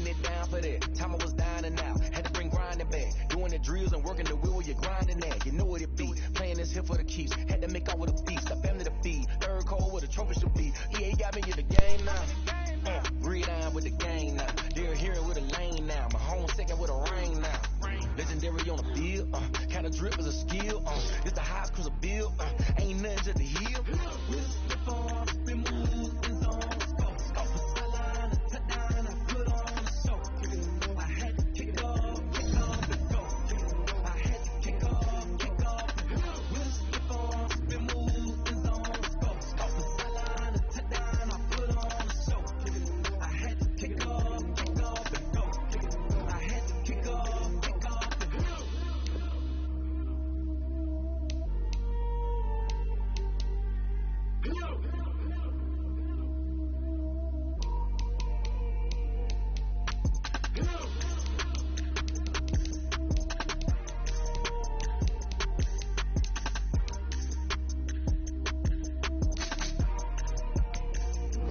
putting it down for that. Time I was dying and out, had to bring grinding back. Doing the drills and working the wheel where you're grinding at. You know what it be, playing this here for the keeps. Had to make out with a beast, a family to feed. Third cold where the trophy should be. EA got me in the game now. Breathe down with the game now. They're here with a lane now. My home second with a rain now. Legendary on the field, kinda drip is a skill. It's the highest cruiser bill, ain't nothing to the hill.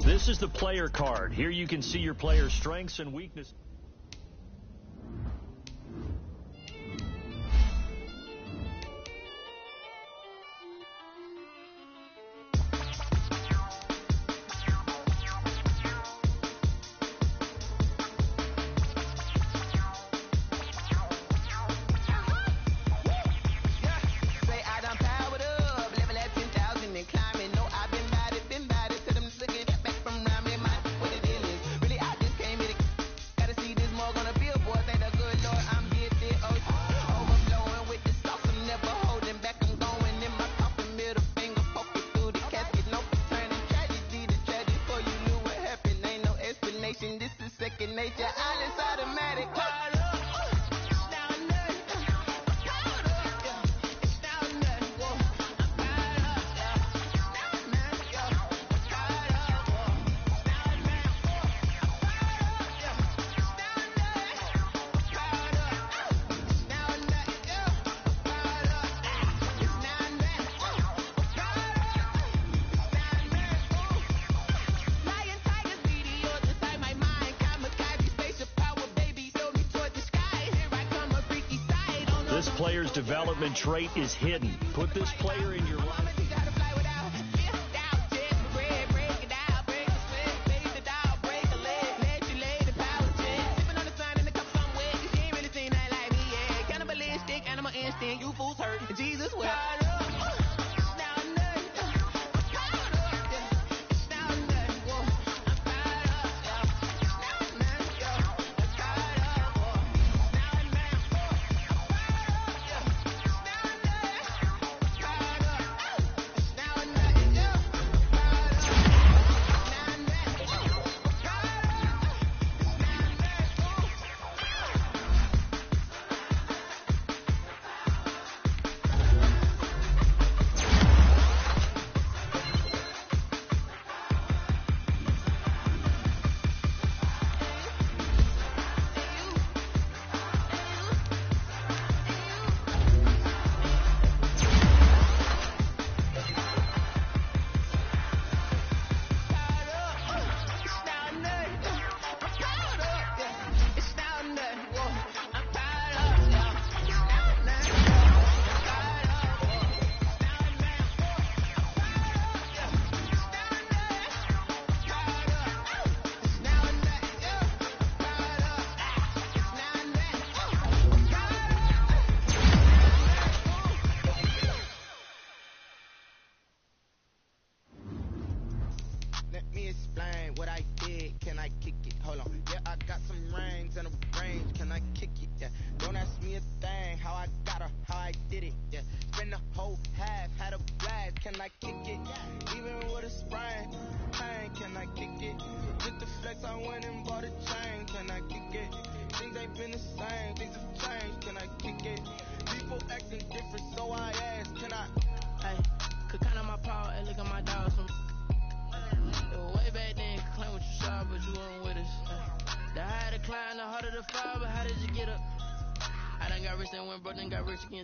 This is the player card. Here you can see your player's strengths and weaknesses. This player's development trait is hidden. Put this player in your life. You fools hurt. Jesus well.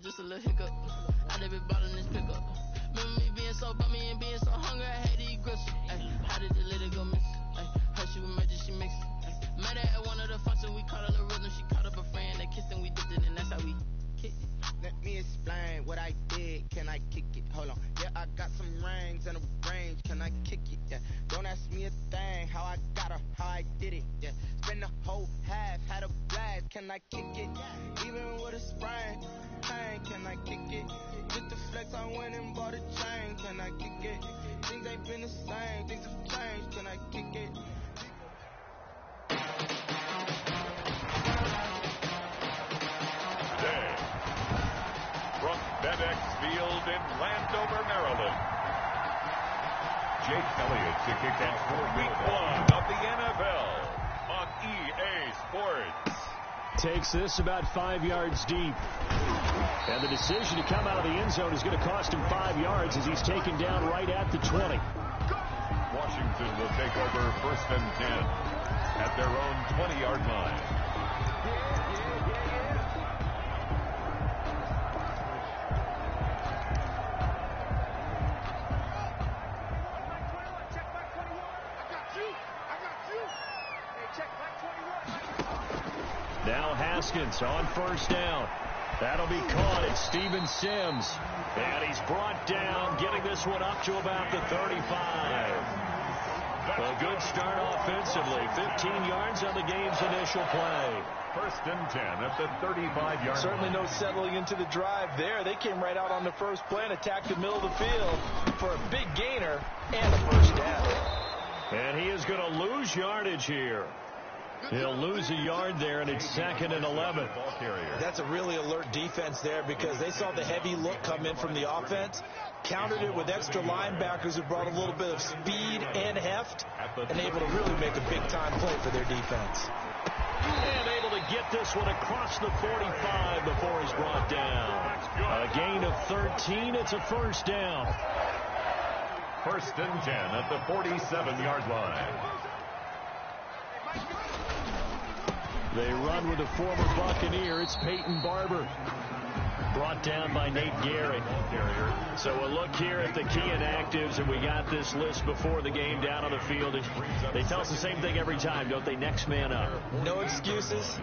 Just a little hiccup. I never bought in this pickup. Remember me being so bummy and being so hungry, I had to eat grits. How did the little go miss? Her she was magic, she mixed. Met her at one of the functions can I kick it? Even with a sprain, pain, can I kick it? Just the flex, I went and bought a chain, can I kick it? Things ain't been the same, things have changed, can I kick it? Today, from FedEx Field in Landover, Maryland, Jake Elliott to kick off for Week 1 of the NFL on EA Sports. Takes this about 5 yards deep. And the decision to come out of the end zone is going to cost him 5 yards as he's taken down right at the 20. Washington will take over 1st and 10 at their own 20-yard line. Now Haskins on 1st down. That'll be caught. It's Steven Sims. And he's brought down, getting this one up to about the 35. A good start offensively. 15 yards on the game's initial play. 1st and 10 at the 35-yard line. Certainly no settling into the drive there. They came right out on the first play and attacked the middle of the field for a big gainer and a 1st down. And he is going to lose yardage here. He'll lose a yard there, and it's 2nd and 11. That's a really alert defense there because they saw the heavy look come in from the offense, countered it with extra linebackers who brought a little bit of speed and heft, and able to really make a big-time play for their defense. And able to get this one across the 45 before he's brought down. A gain of 13. It's a 1st down. 1st and 10 at the 47-yard line. They run with a former Buccaneer. It's Peyton Barber. Brought down by Nate Gehrig. So we'll look here at the key inactives, and we got this list before the game down on the field. They tell us the same thing every time, don't they? Next man up. No excuses.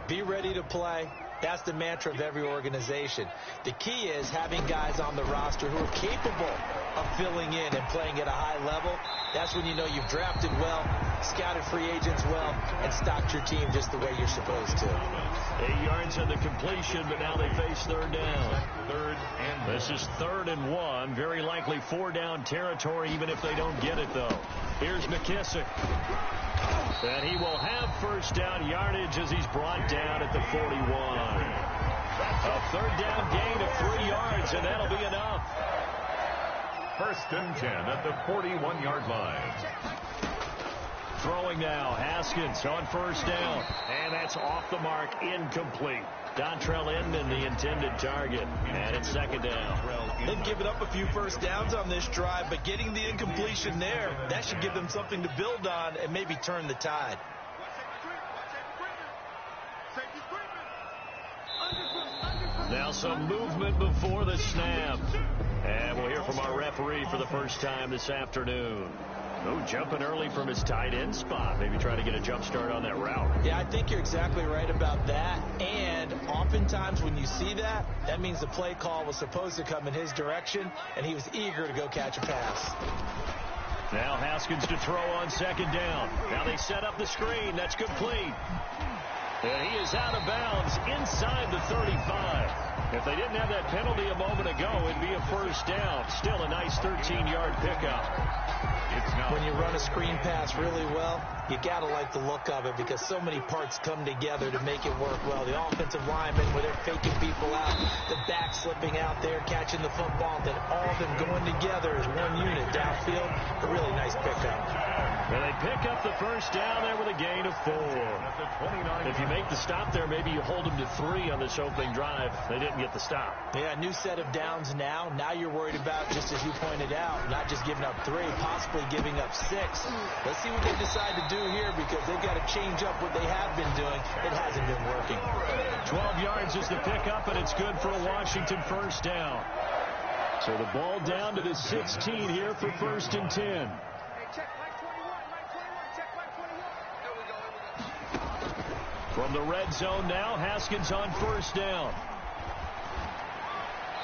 Be ready to play. That's the mantra of every organization. The key is having guys on the roster who are capable of filling in and playing at a high level. That's when you know you've drafted well, scouted free agents well, and stocked your team just the way you're supposed to. 8 yards on the completion, but now they face 3rd down. This is 3rd and 1. Very likely 4-down territory, even if they don't get it, though. Here's McKissick. And he will have 1st down yardage as he's brought down at the 41. A 3rd down gain of 3 yards, and that'll be enough. 1st and 10 at the 41-yard line. Throwing now, Haskins on 1st down. And that's off the mark, incomplete. Dontrell Inman, the intended target. And it's 2nd down. They've given up a few 1st downs on this drive, but getting the incompletion there, that should give them something to build on and maybe turn the tide. Now some movement before the snap. And we'll hear from our referee for the first time this afternoon. Oh, jumping early from his tight end spot. Maybe trying to get a jump start on that route. Yeah, I think you're exactly right about that. And oftentimes when you see that, that means the play call was supposed to come in his direction, and he was eager to go catch a pass. Now Haskins to throw on 2nd down. Now they set up the screen. That's complete. And he is out of bounds inside the 35. If they didn't have that penalty a moment ago, it'd be a 1st down. Still a nice 13-yard pickup. When you run a screen pass really well, you got to like the look of it because so many parts come together to make it work well. The offensive linemen, where they're faking people out, the back slipping out there, catching the football, then all of them going together as one unit downfield. A really nice pickup. And they pick up the 1st down there with a gain of 4. If you make the stop there, maybe you hold them to 3 on this opening drive. They didn't get the stop. Yeah, new set of downs now. Now you're worried about, just as you pointed out, not just giving up 3, possibly giving up 6. Let's see what they decide to do here because they've got to change up what they have been doing. It hasn't been working. 12 yards is the pickup, and it's good for a Washington 1st down. So the ball down to the 16 here for 1st and 10. From the red zone now, Haskins on 1st down.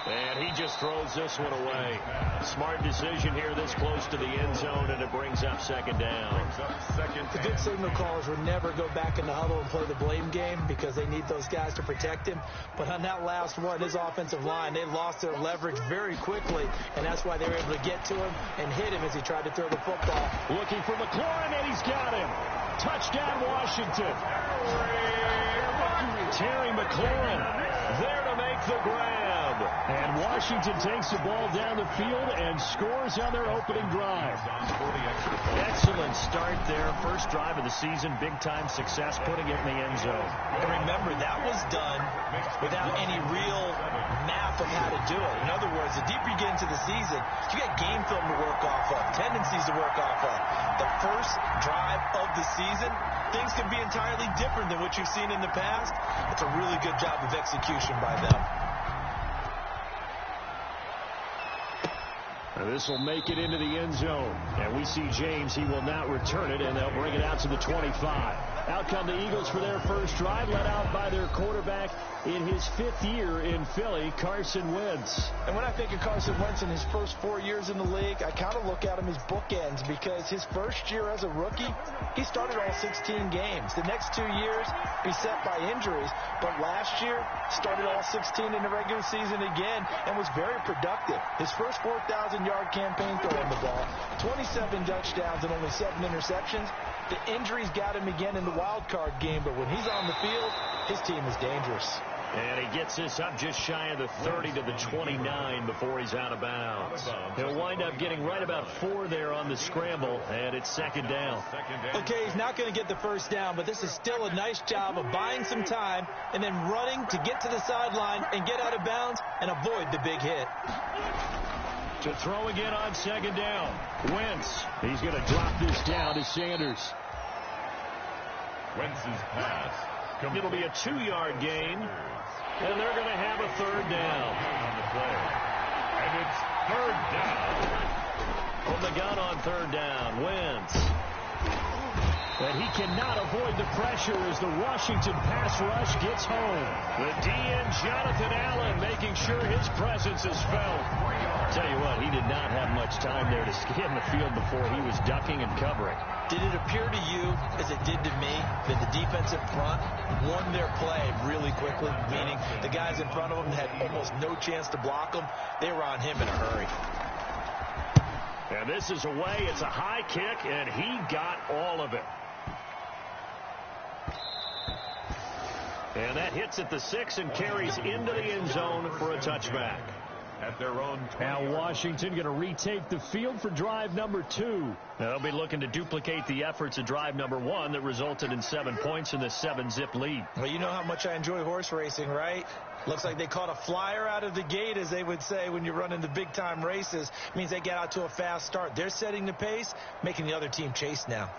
And he just throws this one away. Smart decision here this close to the end zone, and it brings up second down. The good signal callers would never go back in the huddle and play the blame game because they need those guys to protect him. But on that last one, his offensive line, they lost their leverage very quickly, and that's why they were able to get to him and hit him as he tried to throw the football. Looking for McLaurin, and he's got him. Touchdown, Washington. Terry McLaurin there to make the grab. And Washington takes the ball down the field and scores on their opening drive. Excellent start there. First drive of the season. Big-time success, putting it in the end zone. And remember, that was done without any real math of how to do it. In other words, the deeper you get into the season, you got game film to work off of, tendencies to work off of. The first drive of the season, things can be entirely different than what you've seen in the past. It's a really good job of execution by them. This will make it into the end zone. And we see James. He will not return it, and they'll bring it out to the 25. Out come the Eagles for their first drive, led out by their quarterback in his 5th year in Philly, Carson Wentz. And when I think of Carson Wentz in his first 4 years in the league, I kind of look at him as bookends because his first year as a rookie, he started all 16 games. The next 2 years, beset by injuries, but last year started all 16 in the regular season again and was very productive. His first 4,000-yard campaign throwing the ball, 27 touchdowns and only 7 interceptions. The injuries got him again in the wild card game, but when he's on the field, his team is dangerous. And he gets this up just shy of the 30 to the 29 before he's out of bounds. He'll wind up getting right about 4 there on the scramble, and it's second down. Okay, he's not going to get the first down, but this is still a nice job of buying some time and then running to get to the sideline and get out of bounds and avoid the big hit. To throw again on second down. Wentz. He's going to drop this down to Sanders. Wentz's pass. It'll be a 2-yard gain, and they're going to have a third down. On the play. And it's third down. From the gun on third down, Wentz. But he cannot avoid the pressure as the Washington pass rush gets home. The DN, Jonathan Allen, making sure his presence is felt. I'll tell you what, he did not have much time there to scan the field before he was ducking and covering. Did it appear to you, as it did to me, that the defensive front won their play really quickly? Meaning the guys in front of them had almost no chance to block him. They were on him in a hurry. And this is away. It's a high kick, and he got all of it. And that hits at the 6 and carries into the end zone for a touchback. At their own 20. Now Washington going to retake the field for drive number 2. They'll be looking to duplicate the efforts of drive number 1 that resulted in 7 points in the 7-zip lead. Well, you know how much I enjoy horse racing, right? Looks like they caught a flyer out of the gate, as they would say when you're running the big-time races. It means they get out to a fast start. They're setting the pace, making the other team chase now.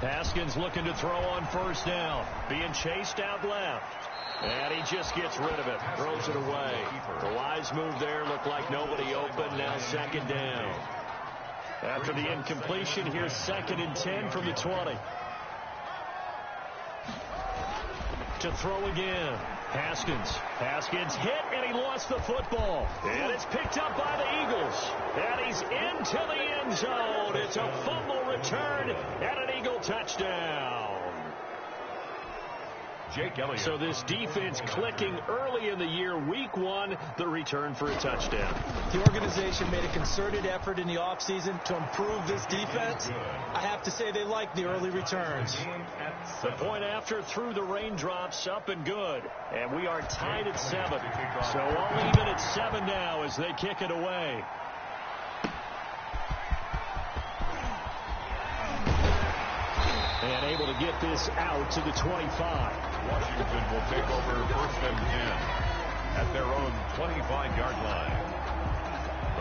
Haskins looking to throw on first down. Being chased out left. And he just gets rid of it. Throws it away. The wise move there. Looked like nobody open. Now second down. After the incompletion, here's 2nd and 10 from the 20. To throw again. Haskins hit, and he lost the football. And it's picked up by the Eagles. And he's into the end zone. It's a fumble return and an Eagle touchdown. Jake Elliott. So this defense clicking early in the year, week 1, the return for a touchdown. The organization made a concerted effort in the offseason to improve this defense. I have to say they like the early returns. The point after through the raindrops, up and good. And we are tied at 7. So all even at 7 now as they kick it away. And able to get this out to the 25. Washington will take over 1st and 10 at their own 25-yard line.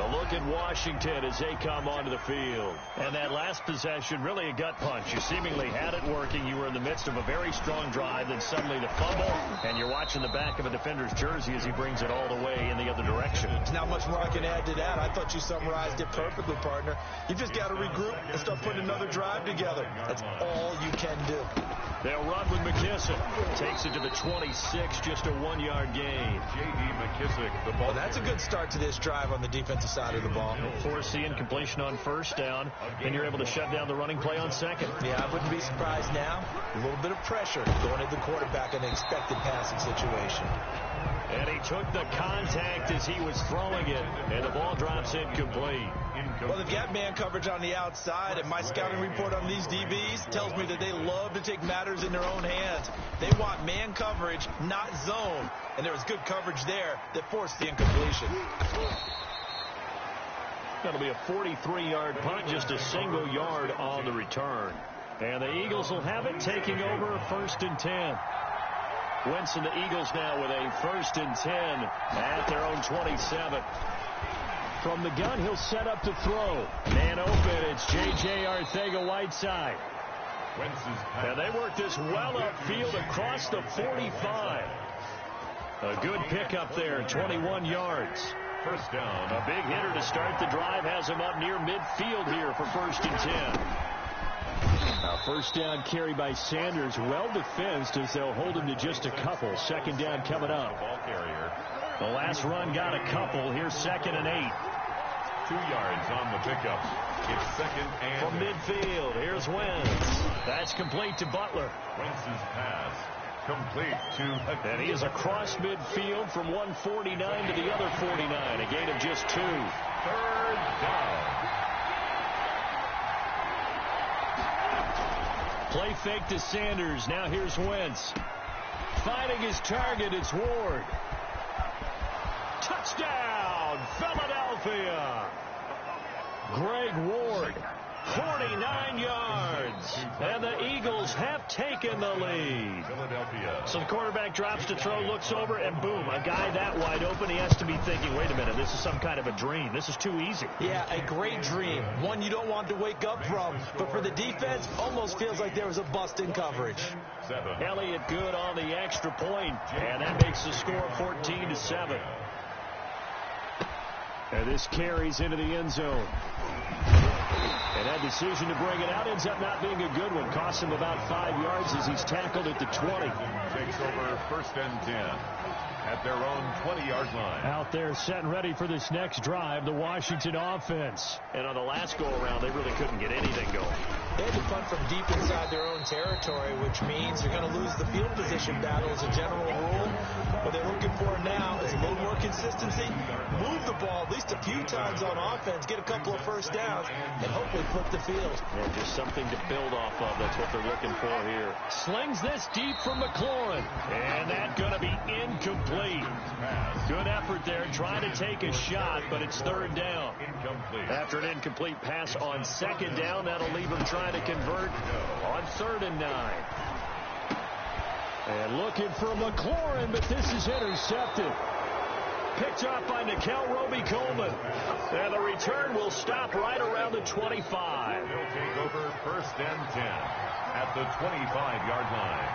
A look at Washington as they come onto the field. And that last possession, really a gut punch. You seemingly had it working. You were in the midst of a very strong drive, then suddenly the fumble, and you're watching the back of a defender's jersey as he brings it all the way in the other direction. There's not much more I can add to that. I thought you summarized it perfectly, partner. You just got to regroup and start putting another drive together. That's all you can do. They'll run with McKissick. Takes it to the 26, just a 1-yard gain. J.D. McKissick, the ball. Well, that's a good start to this drive on the defensive side of the ball. Force the incompletion on first down, and you're able to shut down the running play on second. Yeah, I wouldn't be surprised now. A little bit of pressure going at the quarterback in an expected passing situation. And he took the contact as he was throwing it, and the ball drops incomplete. Well, they've got man coverage on the outside, and my scouting report on these DBs tells me that they love to take matters in their own hands. They want man coverage, not zone. And there was good coverage there that forced the incompletion. That'll be a 43-yard punt, just a single yard on the return. And the Eagles will have it, taking over a 1st and 10. Wentz and the Eagles now with a 1st and 10 at their own 27. From the gun, he'll set up to throw. Man open, it's J.J. Arcega-Whiteside. And they work this well upfield across the 45. A good pickup there, 21 yards. First down. A big hitter to start the drive has him up near midfield here for 1st and 10. Now, first down carry by Sanders, well defensed as they'll hold him to just a couple. 2nd down coming up. Ball carrier. The last run got a couple. Here's 2nd and 8. 2 yards on the pickup. It's 2nd and from midfield. Here's Wentz. That's complete to Butler. Wentz's pass complete to and he is across midfield from 149 to the other 49. A gain of just 2. 3rd down. Play fake to Sanders. Now here's Wentz. Finding his target, it's Ward. Touchdown, Philadelphia. Greg Ward, 49 yards. And the Eagles have taken the lead. Philadelphia. So the quarterback drops to throw, looks over, and boom, a guy that wide open, he has to be thinking, wait a minute, this is some kind of a dream. This is too easy. Yeah, a great dream. One you don't want to wake up from. But for the defense, almost feels like there was a bust in coverage. 7. Elliott good on the extra point, and that makes the score 14-7. And this carries into the end zone. And that decision to bring it out ends up not being a good one. Costs him about 5 yards as he's tackled at the 20. Takes over 1st and 10 at their own 20-yard line. Out there set and ready for this next drive, the Washington offense. And on the last go-around, they really couldn't get anything going. They had to punt from deep inside their own territory, which means they're going to lose the field position battle as a general rule. What they're looking for now is a little more consistency, move the ball at least a few times on offense, get a couple of first downs, and hopefully flip the field. Yeah, just something to build off of. That's what they're looking for here. Slings this deep from McLaurin. And that's going to be incomplete. Good effort there, trying to take a shot, but it's 3rd down. Incomplete. After an incomplete pass on 2nd down, that'll leave him trying to convert on 3rd and 9. And looking for McLaurin, but this is intercepted. Picked up by Nikel Roby-Coleman. And the return will stop right around the 25. They'll take over 1st and 10 at the 25-yard line.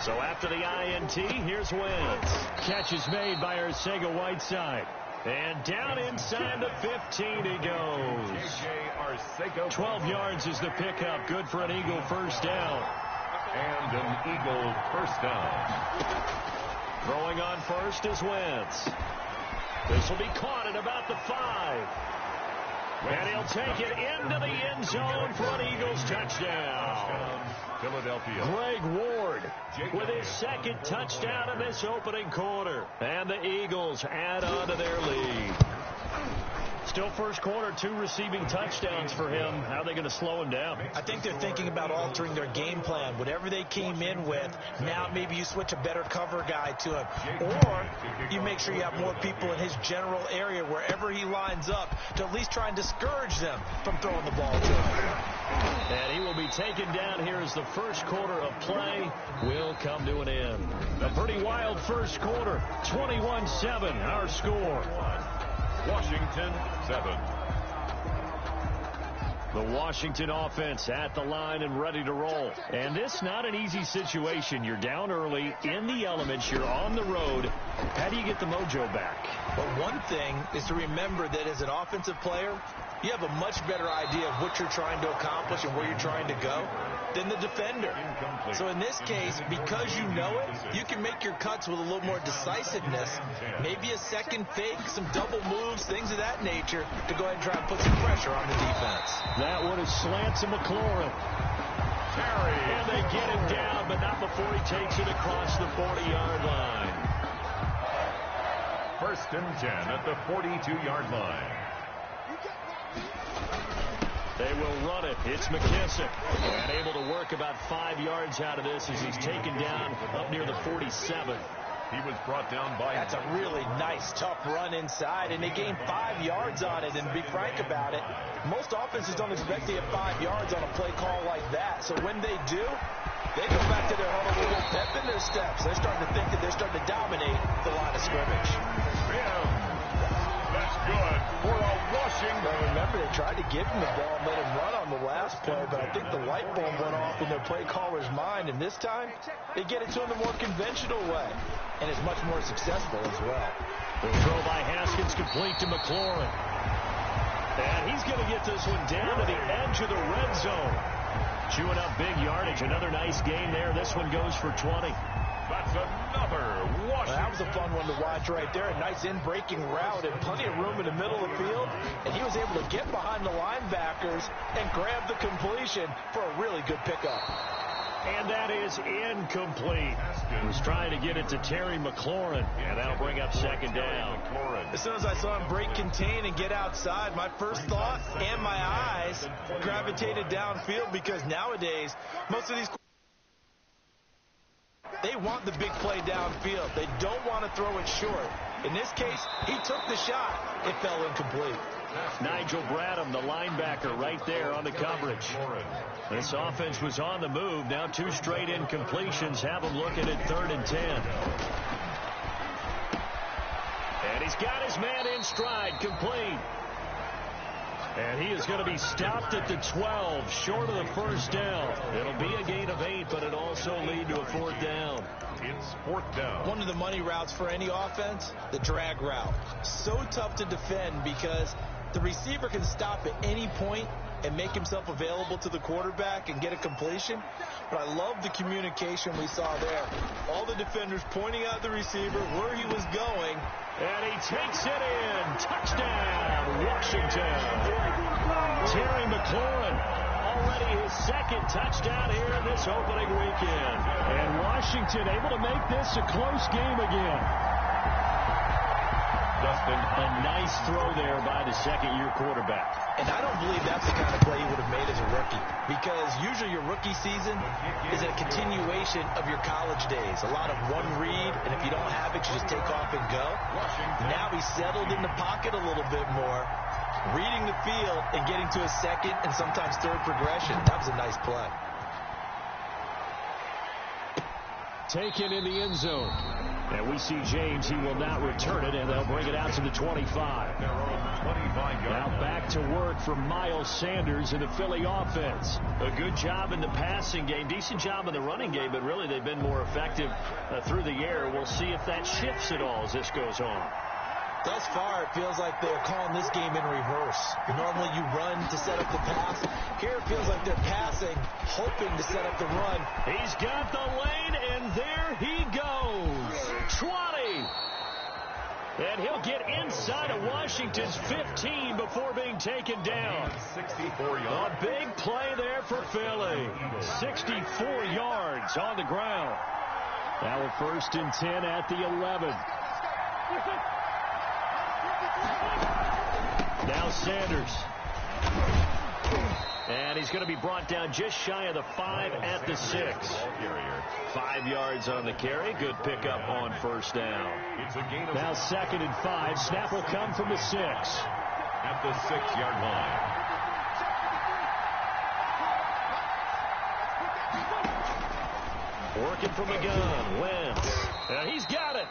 So after the INT, here's Wentz. Catch is made by Arcega-Whiteside. And down inside the 15 he goes. 12 yards is the pickup. Good for an Eagle first down. And an Eagle first down. Throwing on first is Wentz. This will be caught at about the 5. And he'll take it into the end zone for an Eagles touchdown. Philadelphia. Greg Ward with his 2nd touchdown in this opening quarter. And the Eagles add on to their lead. Still first quarter, 2 receiving touchdowns for him. How are they going to slow him down? I think they're thinking about altering their game plan. Whatever they came in with, now maybe you switch a better cover guy to him. Or you make sure you have more people in his general area wherever he lines up to at least try and discourage them from throwing the ball to him. And he will be taken down here as the first quarter of play will come to an end. A pretty wild first quarter, 21-7 our score. Washington 7. The Washington offense at the line and ready to roll. And this not an easy situation. You're down early, in the elements, you're on the road. How do you get the mojo back? But one thing is to remember that as an offensive player, you have a much better idea of what you're trying to accomplish and where you're trying to go than the defender. So in this case, because you know it, you can make your cuts with a little more decisiveness, maybe a second fake, some double moves, things of that nature, to go ahead and try and put some pressure on the defense. That one is slant to McLaurin. Terry. And they get him down, but not before he takes it across the 40-yard line. 1st and 10 at the 42-yard line. They will run it. It's McKissick. And able to work about 5 yards out of this as he's taken down up near the 47. He was brought down by... That's a really nice, tough run inside, and they gained 5 yards on it. And to be frank about it, most offenses don't expect to get 5 yards on a play call like that. So when they do, they go back to their huddle with a little pep in their steps. They're starting to think that they're starting to dominate the line of scrimmage. That's good for a Washington. Well, remember, they tried to give him the ball and let him run on the last play, but I think the light bulb went off in their play caller's mind, and this time they get it to him the more conventional way, and it's much more successful as well. The throw by Haskins complete to McLaurin. And he's going to get this one down to the edge of the red zone. Chewing up big yardage. Another nice gain there. This one goes for 20. That's another Washington. Well, that was a fun one to watch right there. A nice in-breaking route and plenty of room in the middle of the field. And he was able to get behind the linebackers and grab the completion for a really good pickup. And that is incomplete. He was trying to get it to Terry McLaurin. And that'll bring up 2nd down. As soon as I saw him break contain and get outside, my first thought and my eyes gravitated downfield, because nowadays, most of these, they want the big play downfield. They don't want to throw it short. In this case, he took the shot. It fell incomplete. Nigel Bradham, the linebacker, right there on the coverage. This offense was on the move. Now 2 straight incompletions have them looking at 3rd and 10. And he's got his man in stride, complete. And he is going to be stopped at the 12, short of the 1st down. It'll be a gain of 8, but it'll also lead to a 4th down. It's 4th down. One of the money routes for any offense, the drag route. So tough to defend because the receiver can stop at any point and make himself available to the quarterback and get a completion. But I love the communication we saw there. All the defenders pointing out the receiver, where he was going. And he takes it in. Touchdown, Washington. Terry McLaurin, already his 2nd touchdown here in this opening weekend. And Washington able to make this a close game again. Dustin, a nice throw there by the 2nd-year quarterback. And I don't believe that's the kind of play he would have made as a rookie, because usually your rookie season is a continuation of your college days. A lot of one read, and if you don't have it, you just take off and go. Now he's settled in the pocket a little bit more, reading the field and getting to a 2nd and sometimes 3rd progression. That was a nice play. Taken in the end zone. And we see James. He will not return it, and they'll bring it out to the 25. Now back to work for Miles Sanders in the Philly offense. A good job in the passing game. Decent job in the running game, but really they've been more effective through the air. We'll see if that shifts at all as this goes on. Thus far, it feels like they're calling this game in reverse. Normally you run to set up the pass. Here it feels like they're passing, hoping to set up the run. He's got the lane, and there he goes. 20. And he'll get inside of Washington's 15 before being taken down. 64 yards. A big play there for Philly. 64 yards on the ground. Now a 1st and 10 at the 11. Now Sanders. And he's going to be brought down just shy of the 5 at the 6. 5 yards on the carry. Good pickup on 1st down. Now 2nd and 5. Snap will come from the 6. At the 6-yard line. Working from the gun. Wentz. And he's got it.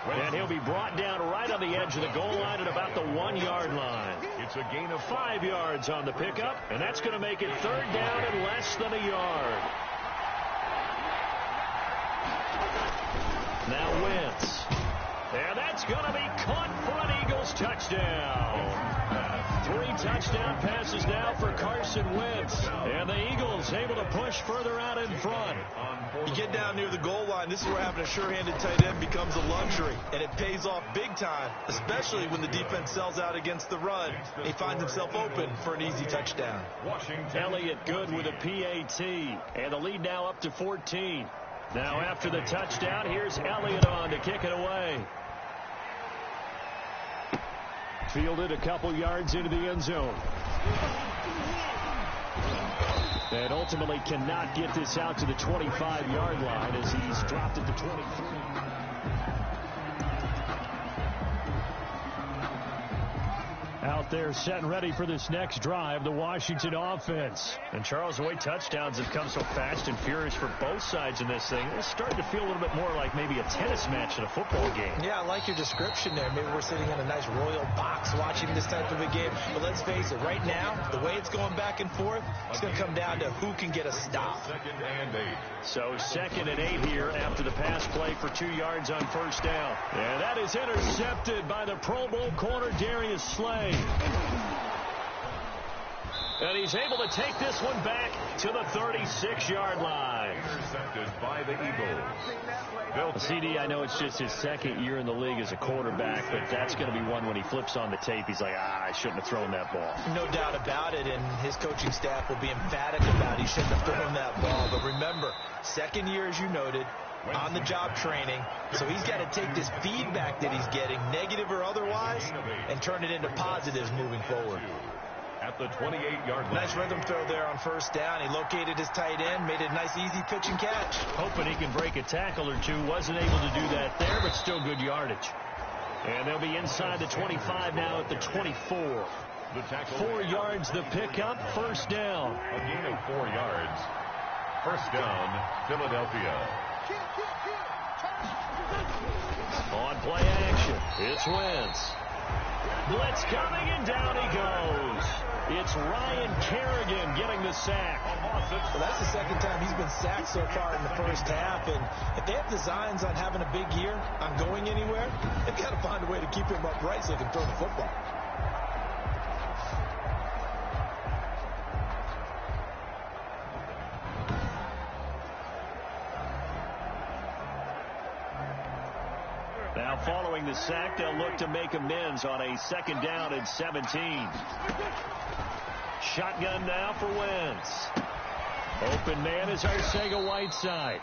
And he'll be brought down right on the edge of the goal line at about the 1-yard line. It's a gain of 5 yards on the pickup, and that's going to make it 3rd down and less than a yard. Now Wentz. And that's going to be caught for an Eagles touchdown. 3 touchdown passes now for Carson Wentz. And the Eagles able to push further out in front. You get down near the goal line, this is where having a sure-handed tight end becomes a luxury. And it pays off big time, especially when the defense sells out against the run. He finds himself open for an easy touchdown. Elliott good with a PAT. And the lead now up to 14. Now after the touchdown, here's Elliott on to kick it away. Fielded a couple yards into the end zone. And ultimately cannot get this out to the 25-yard line as he's dropped at the 23. Out there set and ready for this next drive, the Washington offense. And Charles, the way touchdowns have come so fast and furious for both sides in this thing, it's starting to feel a little bit more like maybe a tennis match in a football game. Yeah, I like your description there. Maybe we're sitting in a nice royal box watching this type of a game. But let's face it, right now, the way it's going back and forth, it's going to come down to who can get a stop. 2nd and 8. So 2nd and 8 here after the pass play for 2 yards on 1st down. And that is intercepted by the Pro Bowl corner Darius Slay. And he's able to take this one back to the 36-yard line. Intercepted by the Eagles. CD, I know it's just his 2nd year in the league as a quarterback, but that's going to be one when he flips on the tape, he's like, I shouldn't have thrown that ball. No doubt about it, and his coaching staff will be emphatic about he shouldn't have thrown that ball. But remember, 2nd year, as you noted, on-the-job training, so he's got to take this feedback that he's getting, negative or otherwise, and turn it into positives moving forward. At the 28-yard line. Nice rhythm throw there on 1st down. He located his tight end, made it a nice, easy pitch and catch. Hoping he can break a tackle or two. Wasn't able to do that there, but still good yardage. And they'll be inside the 25 now at the 24. The tackle 4 yards the pickup, 1st down. A gain of 4 yards. 1st down, Philadelphia. On play action, it's Wentz. Blitz coming, and down he goes. It's Ryan Kerrigan getting the sack. Well, that's the 2nd time he's been sacked so far in the 1st half. And if they have designs on having a big year, on going anywhere, they've got to find a way to keep him upright so he can throw the football. Now following the sack, they'll look to make amends on a 2nd down and 17. Shotgun now for Wentz. Open man is Arcega-Whiteside.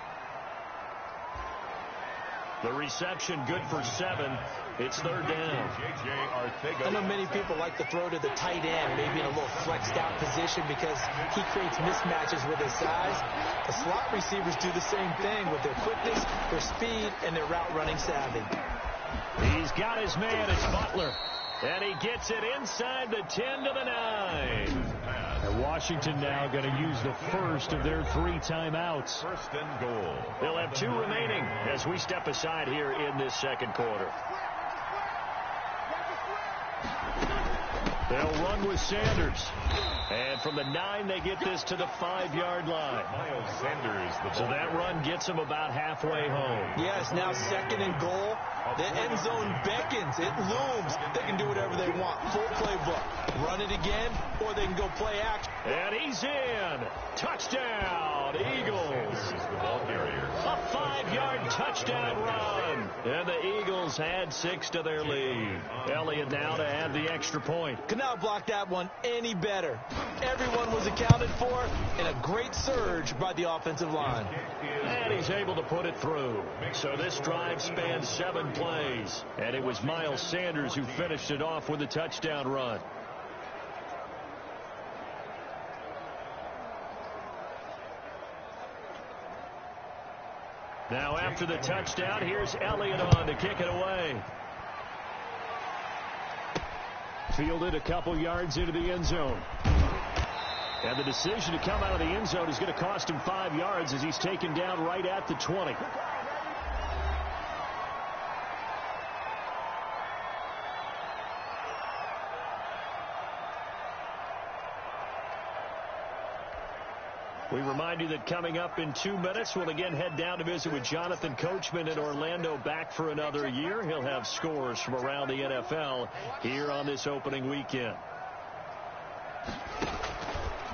The reception good for 7. It's 3rd down. I know many people like to throw to the tight end, maybe in a little flexed out position because he creates mismatches with his size. The slot receivers do the same thing with their quickness, their speed, and their route running savvy. He's got his man, it's Butler. And he gets it inside the 10 to the 9. And Washington now going to use the first of their 3 timeouts. 1st and goal. They'll have 2 remaining as we step aside here in this 2nd quarter. They'll run with Sanders. And from the 9, they get this to the 5-yard line. Miles Sanders. So that run gets them about halfway home. Yes, now 2nd and goal. The end zone beckons. It looms. They can do whatever they want. Full playbook. Run it again, or they can go play action. And he's in. Touchdown, Eagles. The ball carrier. A 5-yard touchdown run. And the Eagles add 6 to their lead. Elliott now to add the extra point. Could not block that one any better. Everyone was accounted for, and a great surge by the offensive line. And he's able to put it through. So this drive spans 7 plays. And it was Miles Sanders who finished it off with a touchdown run. Now after the touchdown, here's Elliott on to kick it away. Fielded a couple yards into the end zone. And the decision to come out of the end zone is going to cost him 5 yards as he's taken down right at the 20. We remind you that coming up in 2 minutes, we'll again head down to visit with Jonathan Coachman in Orlando, back for another year. He'll have scores from around the NFL here on this opening weekend.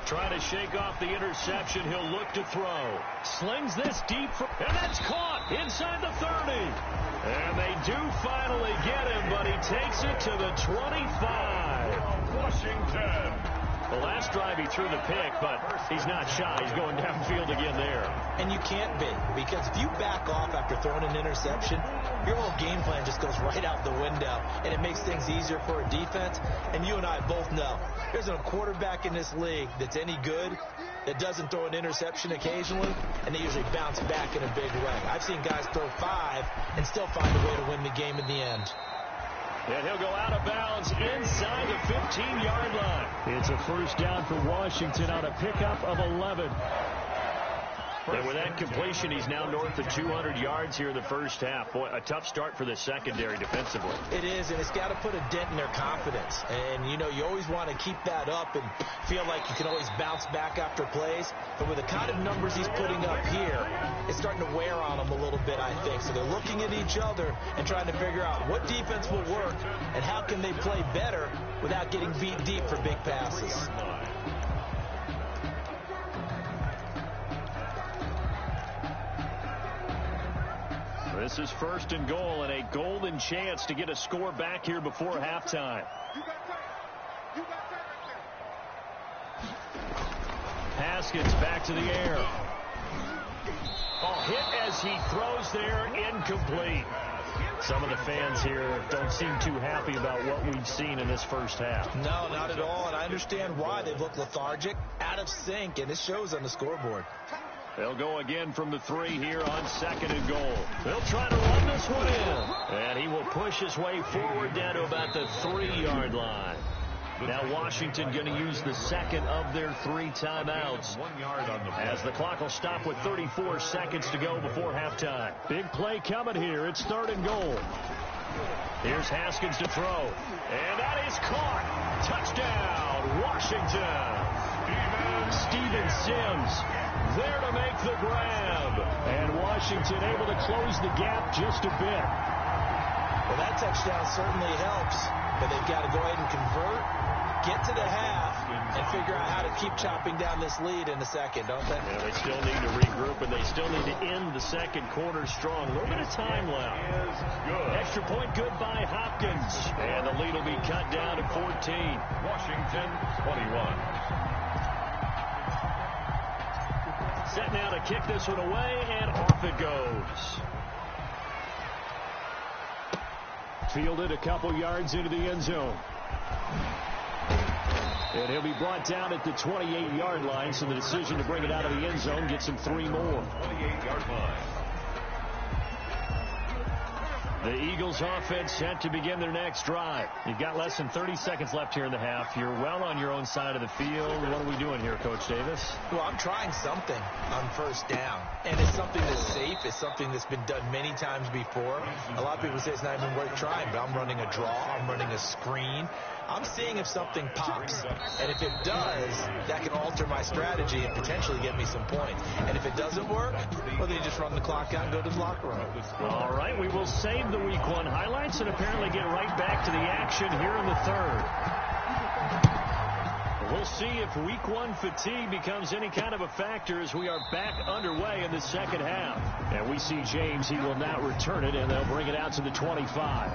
Trying to shake off the interception. He'll look to throw. Slings this deep, and that's caught inside the 30. And they do finally get him, but he takes it to the 25. Washington. The last drive he threw the pick, but he's not shy. He's going downfield again there. And you can't be, because if you back off after throwing an interception, your whole game plan just goes right out the window, and it makes things easier for a defense. And you and I both know there's a quarterback in this league that's any good that doesn't throw an interception occasionally, and they usually bounce back in a big way. I've seen guys throw 5 and still find a way to win the game in the end. And he'll go out of bounds inside the 15-yard line. It's a first down for Washington on a pickup of 11. And with that completion, he's now north of 200 yards here in the first half. Boy, a tough start for the secondary defensively. It is, and it's got to put a dent in their confidence. And, you know, you always want to keep that up and feel like you can always bounce back after plays. But with the kind of numbers he's putting up here, it's starting to wear on them a little bit, I think. So they're looking at each other and trying to figure out what defense will work and how can they play better without getting beat deep for big passes. This is first and goal, and a golden chance to get a score back here before halftime. Haskins back to the air. Oh, hit as he throws there, incomplete. Some of the fans here don't seem too happy about what we've seen in this first half. No, not at all, and I understand why. They've looked lethargic, out of sync, and it shows on the scoreboard. They'll go again from the 3 here on second and goal. They'll try to run this one in. And he will push his way forward down to about the 3-yard line. Now Washington going to use the second of their 3 timeouts, 1 yard on the play. as the clock will stop with 34 seconds to go before halftime. Big play coming here. It's third and goal. Here's Haskins to throw. And that is caught. Touchdown, Washington. Steven Sims there to make the grab. And Washington able to close the gap just a bit. Well, that touchdown certainly helps, but they've got to go ahead and convert, get to the half, and figure out how to keep chopping down this lead in the second, don't they? Yeah, they still need to regroup, and they still need to end the second quarter strong. A little bit of time left. Extra point good by Hopkins. And the lead will be cut down to 14. Washington 21. Set now to kick this one away, and off it goes. Fielded a couple yards into the end zone. And he'll be brought down at the 28-yard line, so the decision to bring it out of the end zone gets him 3 more. 28-yard line. The Eagles offense set to begin their next drive. You've got less than 30 seconds left here in the half. You're well on your own side of the field. What are we doing here, Coach Davis? Well, I'm trying something on first down, and it's something that's safe. It's something that's been done many times before. A lot of people say it's not even worth trying, but I'm running a draw. I'm running a screen. I'm seeing if something pops, and if it does, that can alter my strategy and potentially get me some points. And if it doesn't work, well, then you just run the clock out and go to the locker room. All right, we will save the Week 1 highlights and apparently get right back to the action here in the third. We'll see if Week 1 fatigue becomes any kind of a factor as we are back underway in the second half. And we see James. He will now return it, and they'll bring it out to the 25.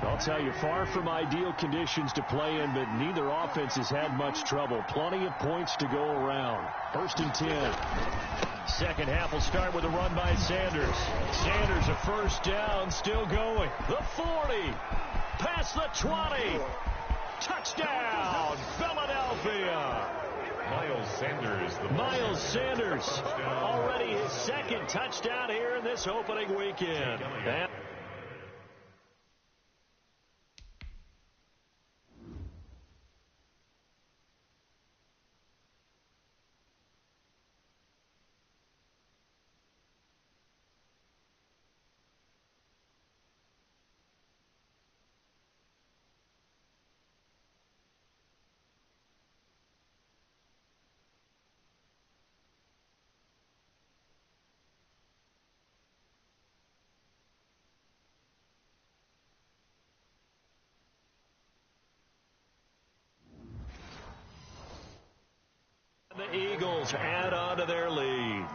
I'll tell you, far from ideal conditions to play in, but neither offense has had much trouble. Plenty of points to go around. First and 10. Second half will start with a run by Sanders. Sanders a first down, still going. The 40. Past the 20. Touchdown, Philadelphia. Miles Sanders already his second touchdown here in this opening weekend. Eagles add on to their lead.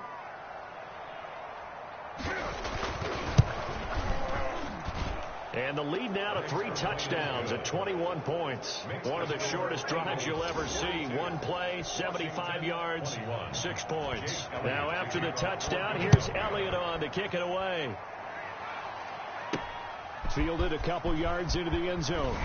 And the lead now to 3 touchdowns at 21 points. One of the shortest drives you'll ever see. One play, 75 yards, 6 points. Now after the touchdown, here's Elliott on to kick it away. Fielded a couple yards into the end zone.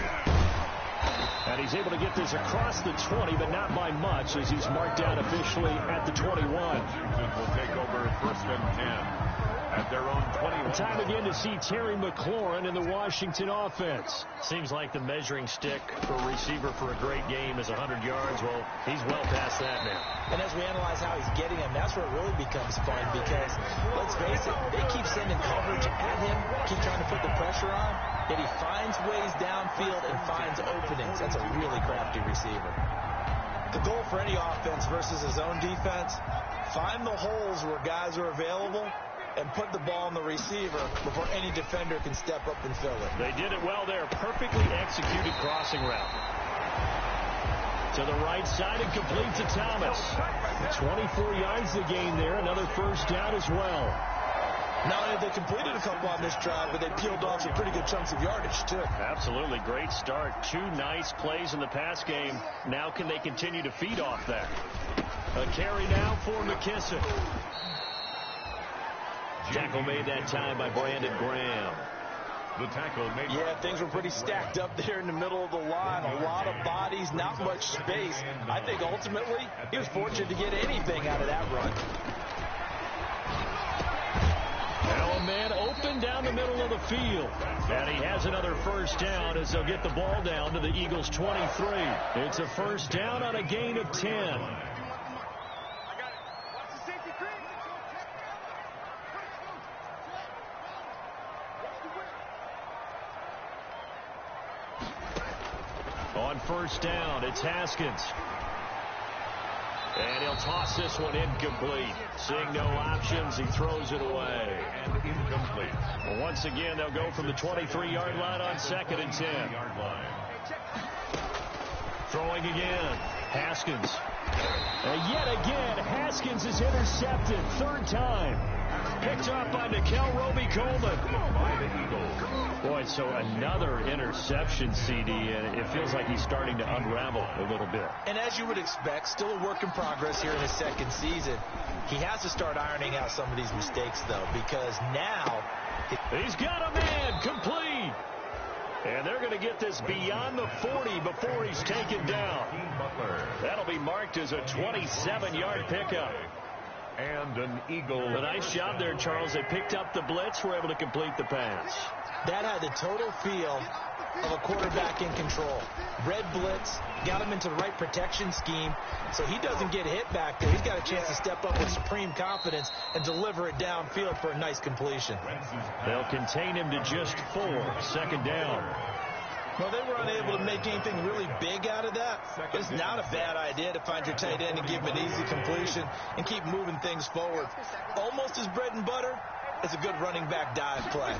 And he's able to get this across the 20, but not by much, as he's marked down officially at the 21. Washington will take over 1st and 10. At their own 21. Time again to see Terry McLaurin in the Washington offense. Seems like the measuring stick for a receiver for a great game is 100 yards. Well, he's well past that now. And as we analyze how he's getting him, that's where it really becomes fun because, let's face it, they keep sending coverage at him, keep trying to put the pressure on, yet he finds ways downfield and finds openings. That's a really crafty receiver. The goal for any offense versus his own defense, find the holes where guys are available and put the ball on the receiver before any defender can step up and fill it. They did it well there. Perfectly executed crossing route. To the right side and complete to Thomas. 24 yards to gain there. Another first down as well. Not only have they completed a couple on this drive, but they peeled off some pretty good chunks of yardage, too. Absolutely. Great start. 2 nice plays in the pass game. Now can they continue to feed off that? A carry now for McKissick. Tackle made that time by Brandon Graham. The tackle made. Yeah, things were pretty stacked up there in the middle of the line. A lot of bodies, not much space. I think ultimately he was fortunate to get anything out of that run. Now a man open down the middle of the field. And he has another first down as they'll get the ball down to the Eagles' 23. It's a first down on a gain of 10. On first down, it's Haskins. And he'll toss this one incomplete. Seeing no options, he throws it away. And incomplete. Well, once again, they'll go from the 23-yard line on 2nd and 10. Throwing again. Haskins. And yet again, Haskins is intercepted. 3rd time. Picked up by Nickel Roby-Coleman. By the Eagles. Boy, so another interception, CD, and it feels like he's starting to unravel a little bit. And as you would expect, still a work in progress here in his 2nd season. He has to start ironing out some of these mistakes, though, because now... He's got a man complete. And they're going to get this beyond the 40 before he's taken down. That'll be marked as a 27-yard pickup. And an Eagle. A nice job there, Charles. They picked up the blitz, were able to complete the pass. That had the total feel of a quarterback in control. Red blitz, got him into the right protection scheme, so he doesn't get hit back there. He's got a chance to step up with supreme confidence and deliver it downfield for a nice completion. They'll contain him to just 4. 2nd down. Well, they were unable to make anything really big out of that. But it's not a bad idea to find your tight end and give him an easy completion and keep moving things forward. Almost his bread and butter. It's a good running back dive play.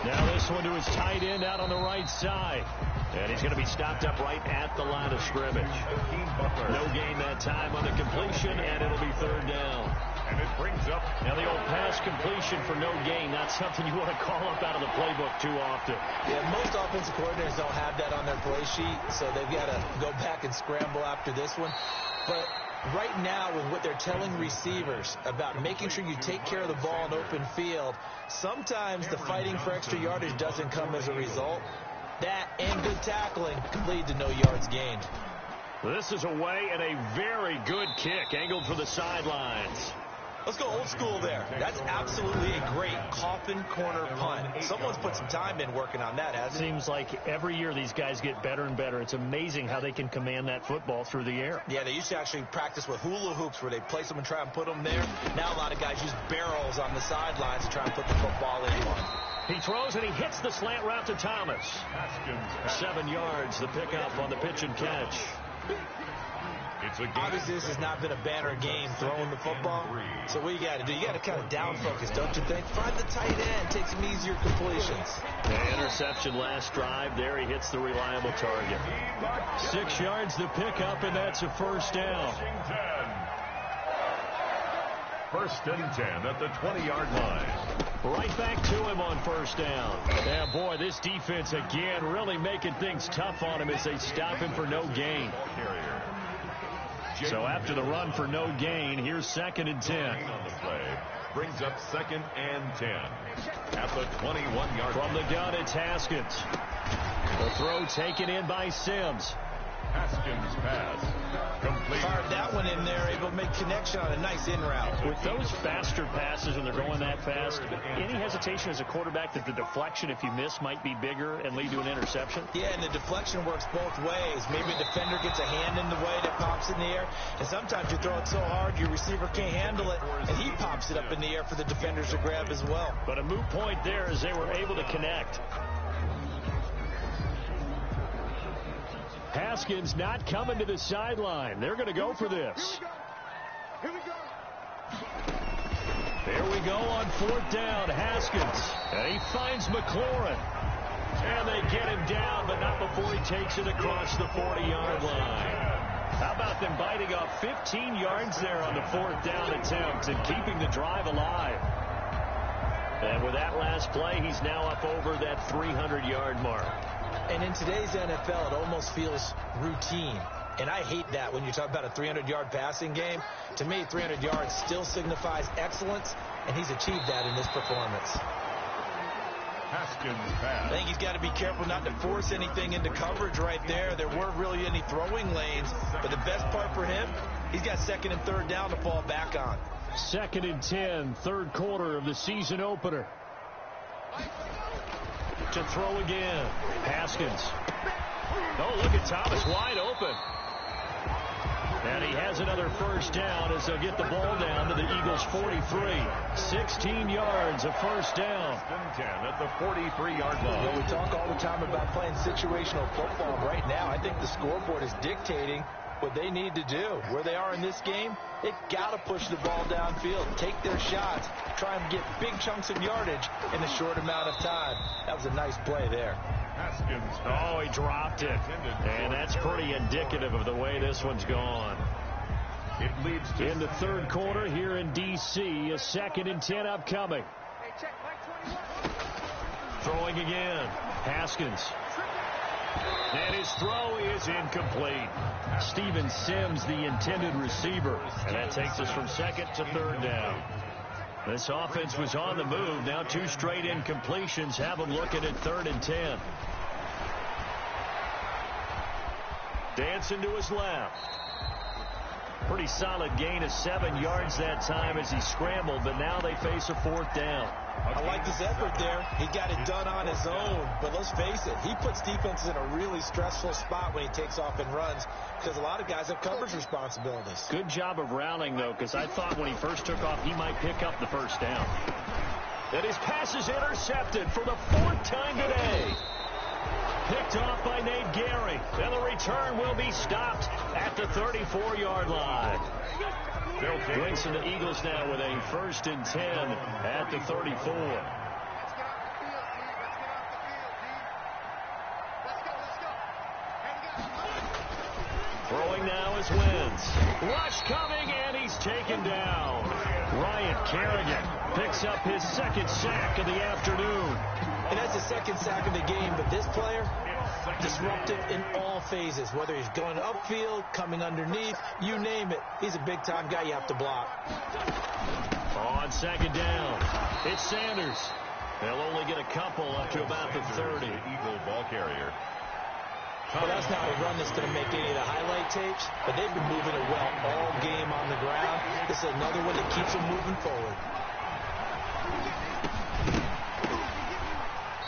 Now this one to his tight end out on the right side. And he's going to be stopped up right at the line of scrimmage. No gain that time on the completion, and it'll be 3rd down. And it brings up. Now the old pass completion for no gain, not something you want to call up out of the playbook too often. Yeah, most offensive coordinators don't have that on their play sheet, so they've got to go back and scramble after this one. But right now, with what they're telling receivers about making sure you take care of the ball in open field, sometimes the fighting for extra yardage doesn't come as a result. That and good tackling could lead to no yards gained. This is away and a very good kick angled for the sidelines. Let's go old school there. That's absolutely a great coffin corner punt. Someone's put some time in working on that, hasn't it? Seems like every year these guys get better and better. It's amazing how they can command that football through the air. Yeah, they used to actually practice with hula hoops where they place them and try and put them there. Now a lot of guys use barrels on the sidelines to try and put the football in one. He throws and he hits the slant route to Thomas. 7 yards, the pickup on the pitch and catch. Obviously, this has not been a banner game throwing the football. So what you got to do, you got to kind of down focus, don't you think? Find the tight end, take some easier completions. The interception last drive. There he hits the reliable target. 6 yards to pick up, and that's a first down. First and 10 at the 20-yard line. Right back to him on first down. Yeah, boy, this defense again really making things tough on him as they stop him for no gain. So after the run for no gain, here's 2nd and 10. On the play brings up 2nd and 10 at the 21-yard From the gun, it's Haskins. The throw taken in by Sims. Haskins pass complete. Fired that one in there, able to make connection on a nice in route. With those faster passes when they're going that fast, any hesitation as a quarterback that the deflection, if you miss, might be bigger and lead to an interception? Yeah, and the deflection works both ways. Maybe a defender gets a hand in the way that pops in the air, and sometimes you throw it so hard your receiver can't handle it, and he pops it up in the air for the defenders to grab as well. But a moot point there as they were able to connect. Haskins not coming to the sideline. They're going to go for this. There we go on 4th down. Haskins. And he finds McLaurin. And they get him down, but not before he takes it across the 40-yard line. How about them biting off 15 yards there on the 4th down attempt and keeping the drive alive? And with that last play, he's now up over that 300-yard mark. And in today's NFL, it almost feels routine. And I hate that when you talk about a 300-yard passing game. To me, 300 yards still signifies excellence, and he's achieved that in this performance. Haskins pass. I think he's got to be careful not to force anything into coverage right there. There weren't really any throwing lanes, but the best part for him, he's got 2nd and 3rd down to fall back on. 2nd and 10, 3rd quarter of the season opener. To throw again. Haskins. Oh, look at Thomas wide open. And he has another first down as they'll get the ball down to the Eagles' 43. 16 yards, a first down. 10 at the 43-yard line. Well, we talk all the time about playing situational football. Right now, I think the scoreboard is dictating what they need to do. Where they are in this game, they've got to push the ball downfield, take their shots, try and get big chunks of yardage in a short amount of time. That was a nice play there. Haskins. Oh, he dropped it. And that's pretty indicative of the way this one's gone. It leads to in the 3rd quarter here in D.C., a 2nd and 10 upcoming. Throwing again. Haskins. And his throw is incomplete. Steven Sims, the intended receiver. And that takes us from 2nd to 3rd down. This offense was on the move. Now 2 straight incompletions have them looking at 3rd and 10. Dancing to his left. Pretty solid gain of 7 yards that time as he scrambled, but now they face a 4th down. I like his effort there. He got it done on his own. But let's face it, he puts defenses in a really stressful spot when he takes off and runs because a lot of guys have coverage responsibilities. Good job of rallying, though, because I thought when he first took off, he might pick up the first down. And his pass is intercepted for the 4th time today. Picked off by Nate Gary. And the return will be stopped at the 34-yard line. Brings in the Eagles now with a 1st and 10 at the 34. Throwing now is Wentz. Rush coming, and he's taken down. Ryan Kerrigan picks up his 2nd sack of the afternoon. And that's the 2nd sack of the game, but this player, disruptive in all phases, whether he's going upfield, coming underneath, you name it. He's a big-time guy you have to block. On 2nd down, it's Sanders. They'll only get a couple up to about the 30. Eagle ball carrier. Well, that's not a run that's going to make any of the highlight tapes, but they've been moving it well all game on the ground. This is another one that keeps them moving forward.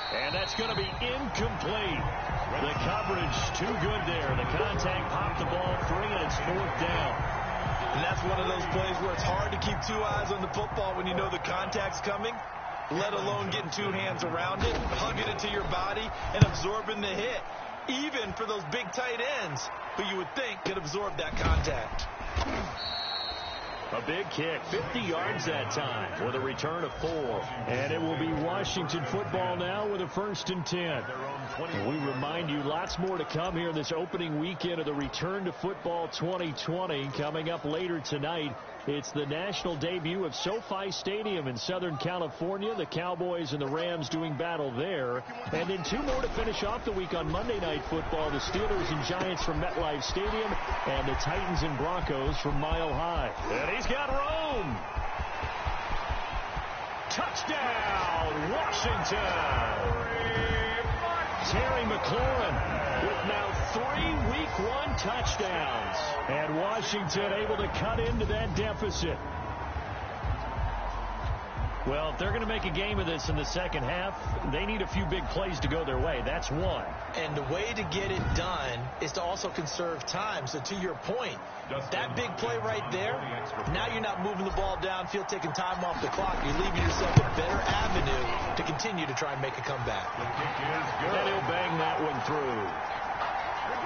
And that's going to be incomplete. The coverage too good there. The contact popped the ball free, and it's 4th down. And that's one of those plays where it's hard to keep 2 eyes on the football when you know the contact's coming, let alone getting 2 hands around it, hugging it to your body, and absorbing the hit. even for those big tight ends who you would think could absorb that contact. A big kick, 50 yards that time with a return of 4. And it will be Washington football now with a 1st and 10. And we remind you, lots more to come here this opening weekend of the Return to Football 2020. Coming up later tonight, it's the national debut of SoFi Stadium in Southern California. The Cowboys and the Rams doing battle there. And then 2 more to finish off the week on Monday Night Football. The Steelers and Giants from MetLife Stadium and the Titans and Broncos from Mile High. And he's got Rome. Touchdown, Washington. Terry McLaurin with now 3 Week 1 touchdowns. And Washington able to cut into that deficit. Well, if they're going to make a game of this in the second half, they need a few big plays to go their way. That's one. And the way to get it done is to also conserve time. So to your point, that big play right there, now you're not moving the ball downfield, taking time off the clock. You're leaving yourself a better avenue to continue to try and make a comeback. And he'll bang that one through.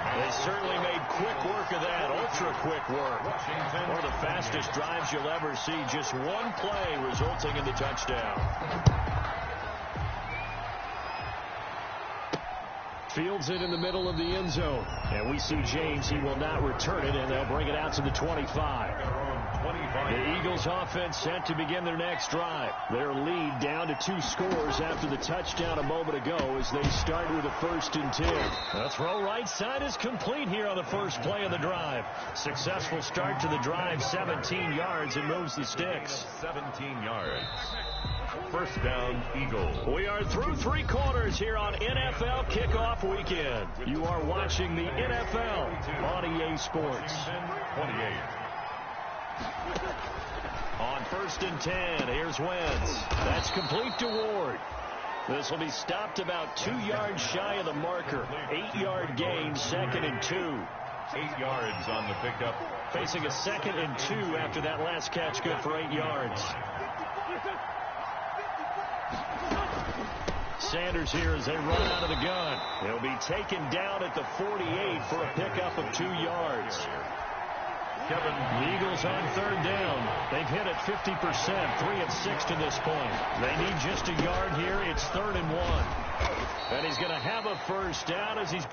They certainly made quick work of that, ultra-quick work. One of the fastest drives you'll ever see. Just one play resulting in the touchdown. Fields it in the middle of the end zone. And we see James. He will not return it, and they'll bring it out to the 25. The Eagles offense set to begin their next drive. Their lead down to 2 scores after the touchdown a moment ago as they start with a 1st and 10. The throw right side is complete here on the first play of the drive. Successful start to the drive, 17 yards, and moves the sticks. 17 yards. First down, Eagles. We are through 3 quarters here on NFL Kickoff Weekend. You are watching the NFL on EA Sports. 28. On 1st and 10, here's Wentz. That's complete to Ward. This will be stopped about 2 yards shy of the marker. 8-yard gain, 2nd and 2. 8 yards on the pickup. Facing a 2nd and 2 after that last catch, good for 8 yards. Sanders here as they run out of the gun. He'll be taken down at the 48 for a pickup of 2 yards. The Eagles on 3rd down. They've hit it 50%, 3 of 6 to this point. They need just a yard here. It's 3rd and 1. And he's going to have a first down as he's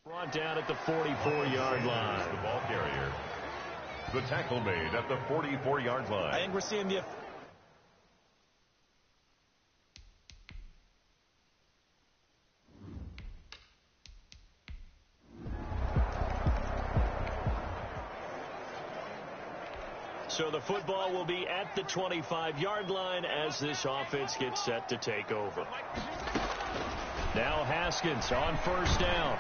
brought down at the 44-yard line. The ball carrier. The tackle made at the 44-yard line. I think we're seeing the So the football will be at the 25-yard line as this offense gets set to take over. Now Haskins on 1st down.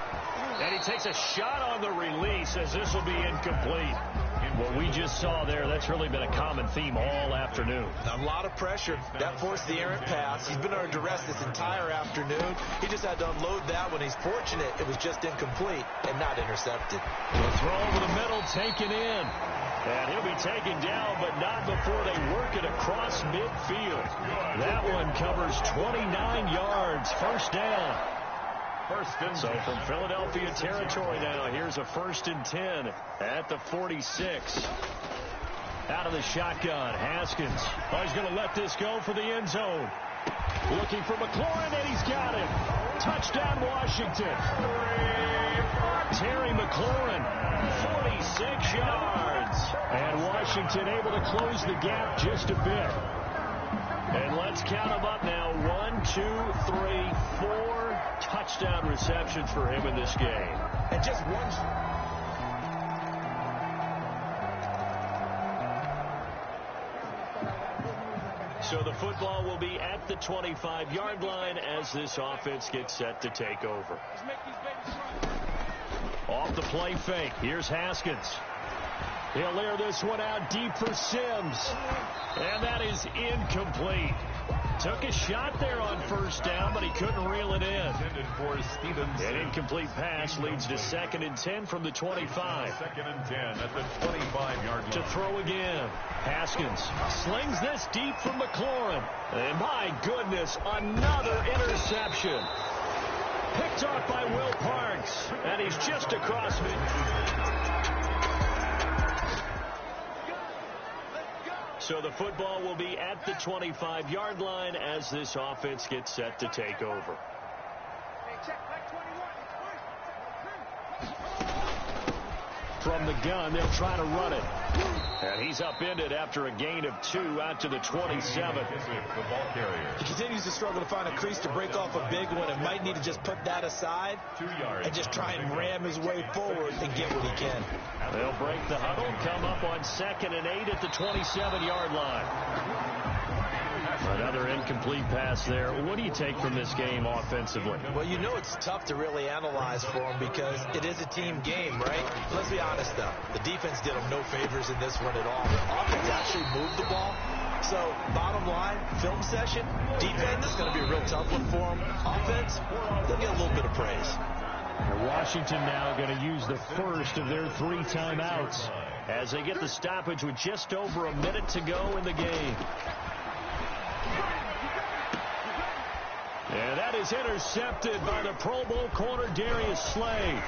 And he takes a shot on the release as this will be incomplete. What we just saw there, that's really been a common theme all afternoon. A lot of pressure. That forced the errant pass. He's been under duress this entire afternoon. He just had to unload that one. He's fortunate it was just incomplete and not intercepted. The throw over the middle, taken in. And he'll be taken down, but not before they work it across midfield. That one covers 29 yards. 1st down. So from Philadelphia territory now, here's a 1st and 10 at the 46. Out of the shotgun, Haskins. Oh, he's going to let this go for the end zone. Looking for McLaurin, and he's got him. Touchdown, Washington. Terry McLaurin, 46 yards. And Washington able to close the gap just a bit. And let's count them up now. 1, 2, 3, 4 touchdown receptions for him in this game. And just one. So the football will be at the 25-yard line as this offense gets set to take over. Off the play fake. Here's Haskins. He'll air this one out deep for Sims. And that is incomplete. Took a shot there on 1st down, but he couldn't reel it in. for Stevenson. An incomplete pass leads to 2nd and 10 from the 25. 2nd and 10 at the 25-yard line. To throw again. Haskins slings this deep from McLaurin. And my goodness, another interception. Picked off by Will Parks. And he's just across me. So the football will be at the 25-yard line as this offense gets set to take over. From the gun, they'll try to run it. And he's upended after a gain of 2 out to the 27. The ball carrier. He continues to struggle to find a crease to break off a big one and might need to just put that aside 2 yards. and just try and ram his way forward and get what he can. They'll break the huddle, come up on 2nd and 8 at the 27-yard line. Another incomplete pass there. What do you take from this game offensively? Well, you know it's tough to really analyze for him because it is a team game, right? Let's be honest, though. The defense did him no favors in this one at all. The offense actually moved the ball. So, bottom line, film session, defense is going to be a real tough one for him. Offense, they'll get a little bit of praise. Washington now going to use the first of their 3 timeouts as they get the stoppage with just over a minute to go in the game. And that is intercepted by the Pro Bowl corner Darius Slay.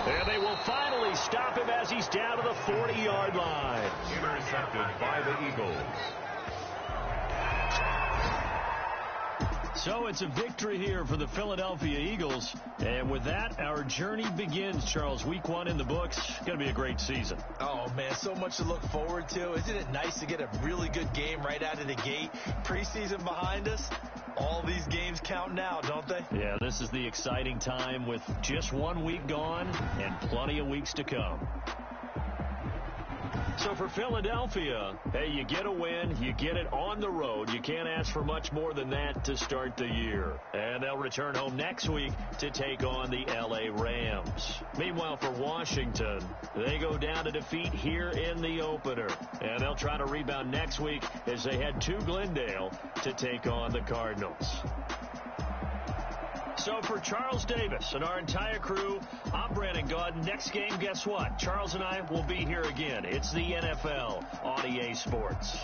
And they will finally stop him as he's down to the 40-yard line. Intercepted by the Eagles. So it's a victory here for the Philadelphia Eagles. And with that, our journey begins, Charles. Week 1 in the books. Going to be a great season. Oh, man, so much to look forward to. Isn't it nice to get a really good game right out of the gate? Preseason behind us. All these games count now, don't they? Yeah, this is the exciting time with just 1 week gone and plenty of weeks to come. So for Philadelphia, hey, you get a win, you get it on the road. You can't ask for much more than that to start the year. And they'll return home next week to take on the L.A. Rams. Meanwhile, for Washington, they go down to defeat here in the opener. And they'll try to rebound next week as they head to Glendale to take on the Cardinals. So for Charles Davis and our entire crew, I'm Brandon Gaudin. Next game, guess what? Charles and I will be here again. It's the NFL on EA Sports.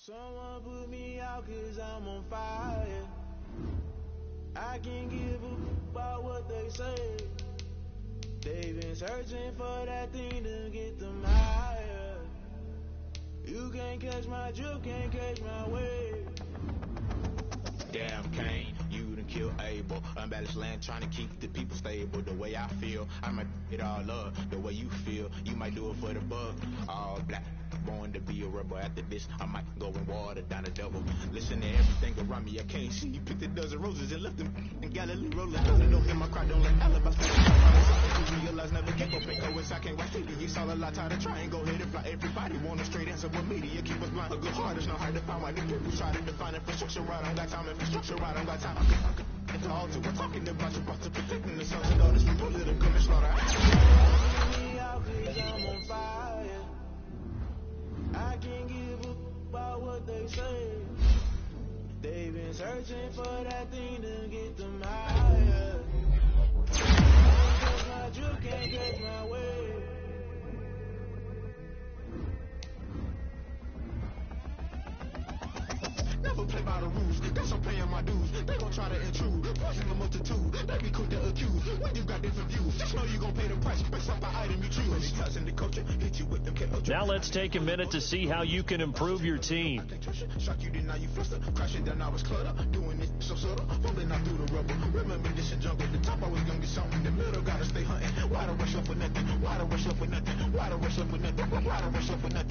Someone put me out 'cause I'm on fire. I can't give a f about what they say. They've been searching for that thing to get them higher. You can't catch my drift, can't catch my wave. Damn, Kane, you done killed Abel. Unbalanced land, trying to keep the people stable. The way I feel, I might it all up. The way you feel, you might do it for the buck. All black, born to be a rebel. After this, I might go and water down the devil. Listen to everything around me, I can't see. Picked a dozen roses and left them in Galilee rolling. Don't hear my cry, don't let alibis. Realize never get no fake always. I can't watch TV. It's all a lot, tired of trying. Go ahead and fly. Everybody want a straight answer with media. Keep us blind. A good heart is not hard to find. Why the people try to define infrastructure right? I don't got time. Infrastructure right? I don't got time. It's all to we're talking about you, about to protecting the sons and daughters from political and slaughter. Me out 'cause I'm on fire. I can't give a about what they say. They've been searching for that thing to get them higher. Can't catch my drift, can't catch my way. Never play by the rules, guess I'm paying my dues. They gon' try to intrude, pushing the multitude. They be quick to accuse, when you got different views. Just know you gon' pay the price, based off the item you choose. Tossing the culture, hit you with them KO. Now let's take a minute to see how you can improve your team. Shock you, then now you fluster. Crashing down, I was clutter. Doing it so subtle, falling out through the rubble. Remember this is jungle, the top I was gonna get something. In the middle, gotta stay hunting. Why the rush up for nothing? Why the rush up for nothing? Why the rush up for nothing? Why the rush up for nothing?